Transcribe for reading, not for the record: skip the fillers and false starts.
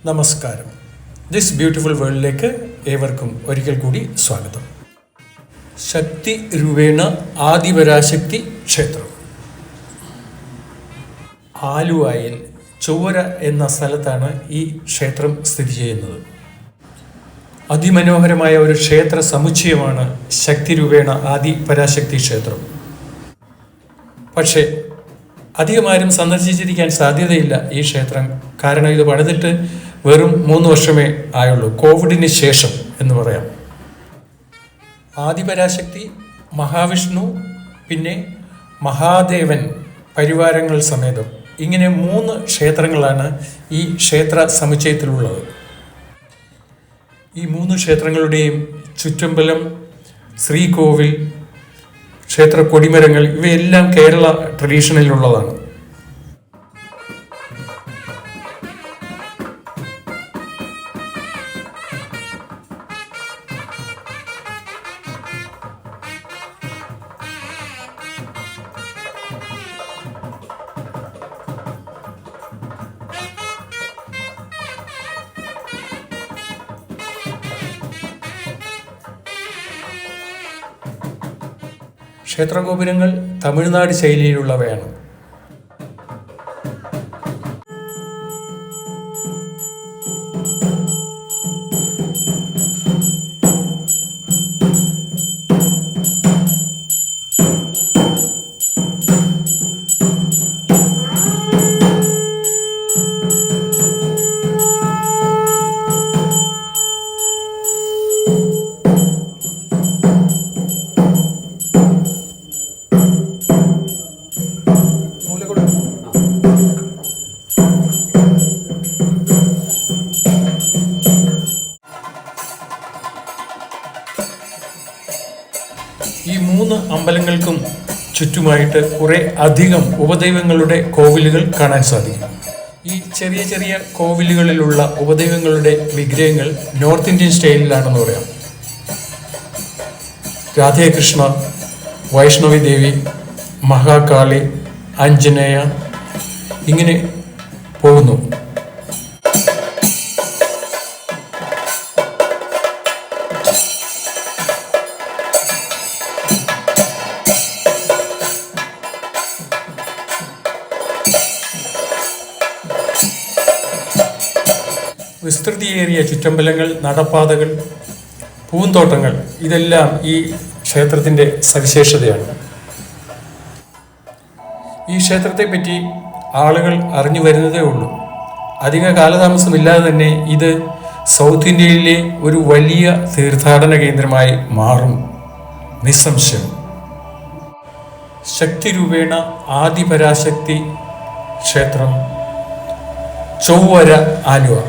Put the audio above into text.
നമസ്കാരം. This beautiful വേൾഡിലേക്ക് ഏവർക്കും ഒരിക്കൽ കൂടി സ്വാഗതം. ശക്തി രൂപേണ ആദിപരാശക്തി ക്ഷേത്രം ആലുവായിൽ ചൊവ്വര എന്ന സ്ഥലത്താണ് ഈ ക്ഷേത്രം സ്ഥിതി ചെയ്യുന്നത്. അതിമനോഹരമായ ഒരു ക്ഷേത്ര സമുച്ചയമാണ് ശക്തി രൂപേണ ആദിപരാശക്തി ക്ഷേത്രം. പക്ഷേ അധികമാരും സന്ദർശിച്ചിരിക്കാൻ സാധ്യതയില്ല ഈ ക്ഷേത്രം. കാരണം ഇത് പണിതിട്ട് വെറും 3 വർഷമേ ആയുള്ളൂ, കോവിഡിന് ശേഷം എന്ന് പറയാം. ആദിപരാശക്തി, മഹാവിഷ്ണു, പിന്നെ മഹാദേവൻ പരിവാരങ്ങൾ സമേതം ഇങ്ങനെ 3 ക്ഷേത്രങ്ങളാണ് ഈ ക്ഷേത്ര സമുച്ചയത്തിലുള്ളത്. ഈ 3 ക്ഷേത്രങ്ങളുടെയും ചുറ്റമ്പലം, ശ്രീകോവിൽ, ക്ഷേത്ര കൊടിമരങ്ങൾ ഇവയെല്ലാം കേരള ട്രഡീഷണലിലുള്ളതാണ്. ക്ഷേത്രഗോപുരങ്ങൾ തമിഴ്നാട് ശൈലിയിലുള്ളവയാണ്. ഈ 3 അമ്പലങ്ങൾക്കും ചുറ്റുമായിട്ട് കുറേ അധികം ഉപദൈവങ്ങളുടെ കോവിലുകൾ കാണാൻ സാധിക്കും. ഈ ചെറിയ ചെറിയ കോവിലുകളിലുള്ള ഉപദൈവങ്ങളുടെ വിഗ്രഹങ്ങൾ നോർത്ത് ഇന്ത്യൻ സ്റ്റൈലിലാണെന്ന് പറയാം. രാധേകൃഷ്ണ, വൈഷ്ണവി ദേവി, മഹാകാളി, ആഞ്ജനേയ ഇങ്ങനെ പോകുന്നു. വിസ്തൃതിയേറിയ ചുറ്റമ്പലങ്ങൾ, നടപ്പാതകൾ, പൂന്തോട്ടങ്ങൾ ഇതെല്ലാം ഈ ക്ഷേത്രത്തിൻ്റെ സവിശേഷതയാണ്. ഈ ക്ഷേത്രത്തെപ്പറ്റി ആളുകൾ അറിഞ്ഞു വരുന്നതേ ഉള്ളൂ. അധിക കാലതാമസമില്ലാതെ തന്നെ ഇത് സൗത്ത് ഇന്ത്യയിലെ ഒരു വലിയ തീർത്ഥാടന കേന്ദ്രമായി മാറും നിസ്സംശയം. ശക്തി രൂപേണ ആദിപരാശക്തി ക്ഷേത്രം, ചൊവ്വര, ആലുവ.